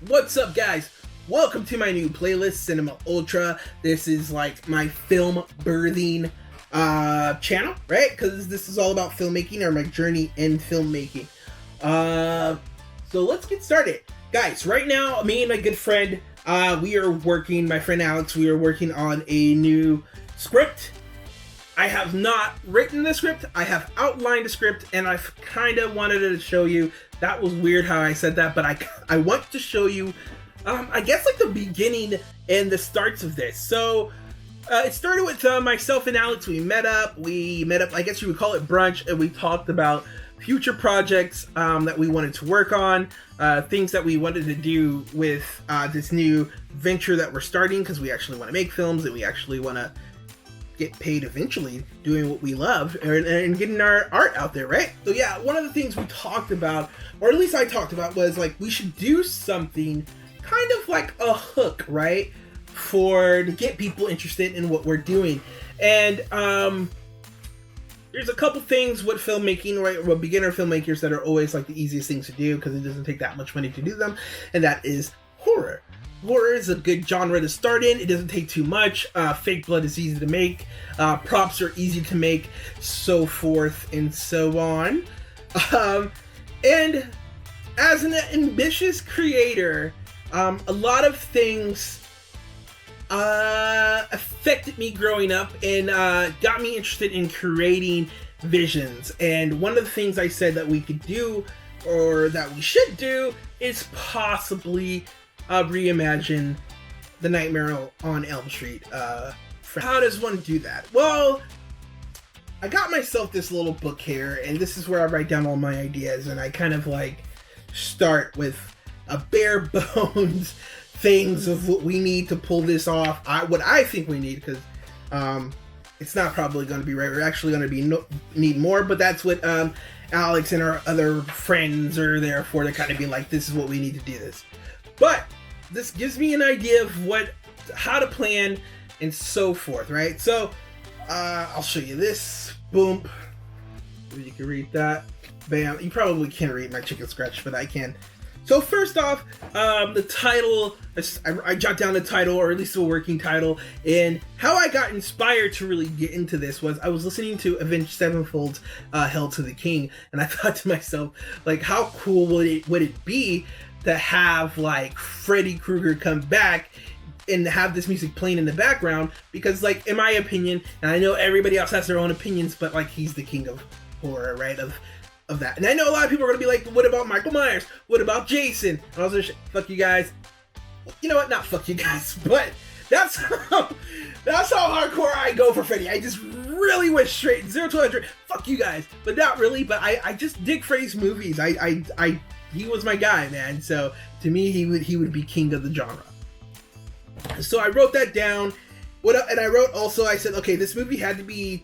What's up, guys? Welcome to my new playlist, Sinema Ultra. This is like my film birthing channel, right? Because this is all about filmmaking, or my journey in filmmaking. So let's get started. Guys, right now, me and my good friend, we are working, my friend Alex, we are working on a new script. I have not written the script, I have outlined the script, and I've kind of wanted to show you. That was weird how I said that, but I want to show you, I guess, like the beginning and the starts of this. So, it started with myself and Alex. We met up, I guess you would call it brunch, and we talked about future projects that we wanted to work on, things that we wanted to do with this new venture that we're starting, because we actually want to make films, and we actually want to get paid eventually doing what we love and getting our art out there, right? So yeah, one of the things we talked about, or at least I talked about, was like we should do something kind of like a hook, right? To get people interested in what we're doing. And there's a couple things with filmmaking, right? With beginner filmmakers that are always like the easiest things to do because it doesn't take that much money to do them, and that is horror. Horror is a good genre to start in. It doesn't take too much. Fake blood is easy to make. Props are easy to make, so forth and so on. And as an ambitious creator, a lot of things affected me growing up and got me interested in creating visions. And one of the things I said that we could do, or that we should do, is possibly reimagine the Nightmare on Elm Street. How does one do that? Well, I got myself this little book here, and this is where I write down all my ideas, and I kind of like start with a bare bones things of what we need to pull this off. What I think we need, because it's not probably going to be right. We're actually going to need more, but that's what Alex and our other friends are there for, to kind of be like, this is what we need to do this. But this gives me an idea of how to plan and so forth, right? So I'll show you this. Boom. You can read that. Bam. You probably can't read my chicken scratch, but I can. So first off, the title, I jot down the title, or at least the working title, and how I got inspired to really get into this was I was listening to Avenged Sevenfold's Hell to the King, and I thought to myself, like, how cool would it be to have like Freddy Krueger come back and have this music playing in the background? Because, like, in my opinion, and I know everybody else has their own opinions, but like, he's the king of horror, right? Of that. And I know a lot of people are gonna be like, what about Michael Myers? What about Jason? And I was like, fuck you guys. You know what? Not fuck you guys, but that's how hardcore I go for Freddy. I just really went straight 0 to 100. Fuck you guys, but not really. But I just dig Freddy's movies. He was my guy, man. So to me, he would be king of the genre. So I wrote that down. And I wrote also, I said, okay, this movie had to be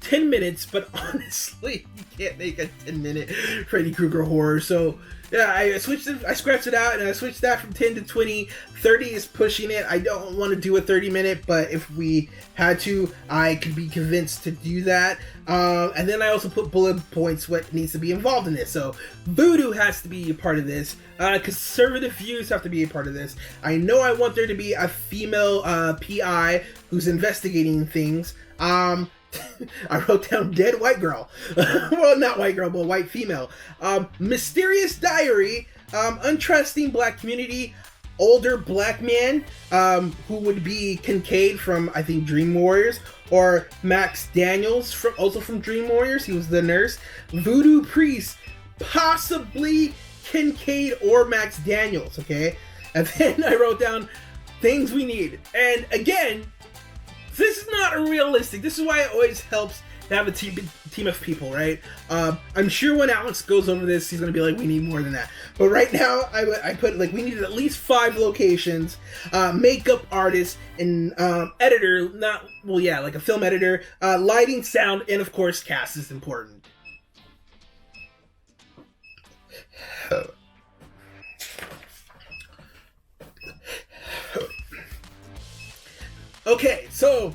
10 minutes, but honestly, you can't make a 10-minute Freddy Krueger horror. So yeah, I scratched it out, and I switched that from 10 to 20. 30 is pushing it. I don't want to do a 30-minute, but if we had to, I could be convinced to do that. And then I also put bullet points what needs to be involved in this. So voodoo has to be a part of this. Conservative views have to be a part of this. I know I want there to be a female PI who's investigating things. I wrote down dead white girl. Well, not white girl, but white female. Mysterious diary. Untrusting black community. Older black man, who would be Kincaid from, I think, Dream Warriors, or Max Daniels, also from Dream Warriors. He was the nurse. Voodoo priest, possibly Kincaid or Max Daniels. Okay, and then I wrote down things we need. And again, this is not realistic. This is why it always helps to have a team of people, right? I'm sure when Alex goes over this, he's gonna be like, we need more than that. But right now, I put, like, we needed at least 5 locations, makeup artist, and editor, like a film editor, lighting, sound, and of course, cast is important. Okay, so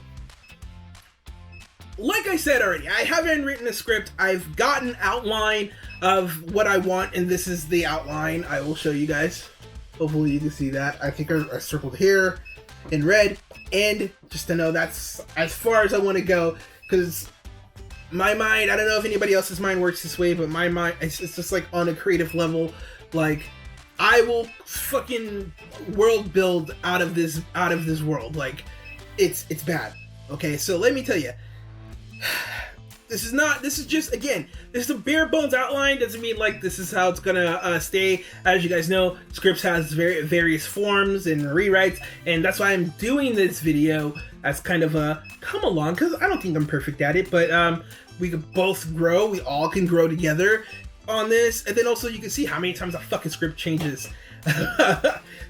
like I said already, I haven't written a script. I've got an outline of what I want, and this is the outline. I will show you guys. Hopefully you can see that. I think I circled here in red, and just to know that's as far as I want to go, because my mind, I don't know if anybody else's mind works this way, but my mind, it's just like on a creative level, like I will fucking world build out of this world. Like it's bad. Okay, so let me tell you, this is just, again, this is a bare bones outline. Doesn't mean like this is how it's gonna stay. As you guys know, scripts has various forms and rewrites, and that's why I'm doing this video as kind of a come along, because I don't think I'm perfect at it, but we could both grow. We all can grow together on this, and then also you can see how many times a fucking script changes.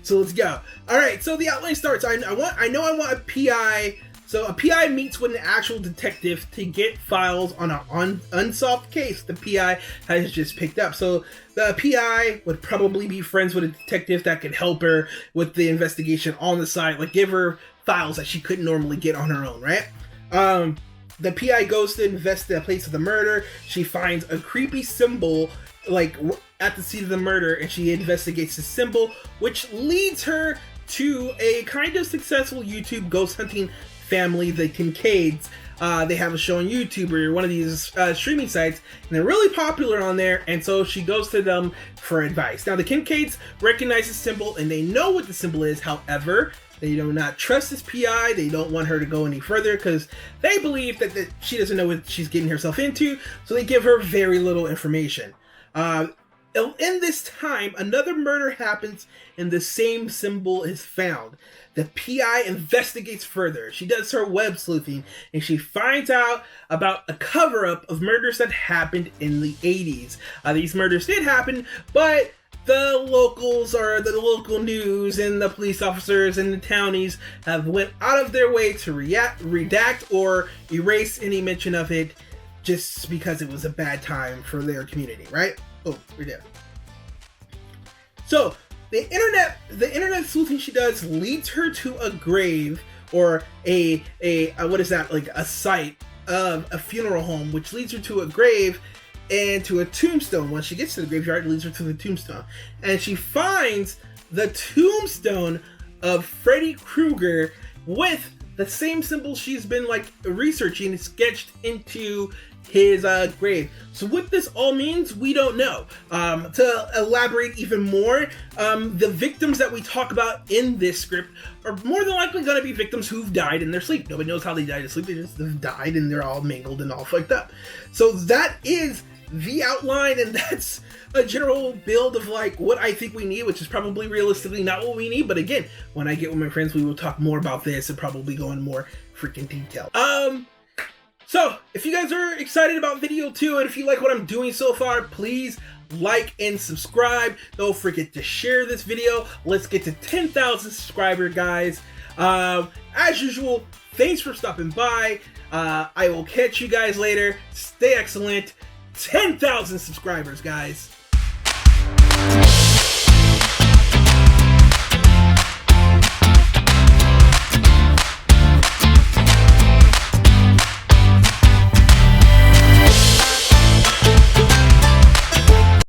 So let's go. All right, so the outline starts. I know I want a PI. So a PI meets with an actual detective to get files on an unsolved case the PI has just picked up. So the PI would probably be friends with a detective that could help her with the investigation on the side, like give her files that she couldn't normally get on her own, right? The PI goes to investigate the place of the murder. She finds a creepy symbol like at the scene of the murder, and she investigates the symbol, which leads her to a kind of successful YouTube ghost hunting family, the Kincaids. They have a show on YouTube or one of these streaming sites, and they're really popular on there, and so she goes to them for advice. Now the Kincaids recognize the symbol and they know what the symbol is. However, they do not trust this PI. They don't want her to go any further because they believe that she doesn't know what she's getting herself into, so they give her very little information. In this time, another murder happens and the same symbol is found. The PI investigates further. She does her web sleuthing and she finds out about a cover-up of murders that happened in the 80s. These murders did happen, but the locals, or the local news, and the police officers and the townies have went out of their way to redact or erase any mention of it, just because it was a bad time for their community, right? Oh, we're there. So the internet sleuthing she does leads her to a grave, or a what is that, like a site of a funeral home, which leads her to a grave and to a tombstone. Once she gets to the graveyard, it leads her to the tombstone, and she finds the tombstone of Freddy Krueger with the same symbol she's been like researching sketched into his grave. So what this all means, we don't know. To elaborate even more, the victims that we talk about in this script are more than likely going to be victims who've died in their sleep. Nobody knows how they died in sleep. They just have died and they're all mangled and all fucked up. So that is the outline, and that's a general build of like what I think we need, which is probably realistically not what we need. But again, when I get with my friends, we will talk more about this and probably go in more freaking detail. So if you guys are excited about video 2, and if you like what I'm doing so far, please like and subscribe. Don't forget to share this video. Let's get to 10,000 subscribers, guys. As usual, thanks for stopping by. I will catch you guys later. Stay excellent. 10,000 subscribers, guys.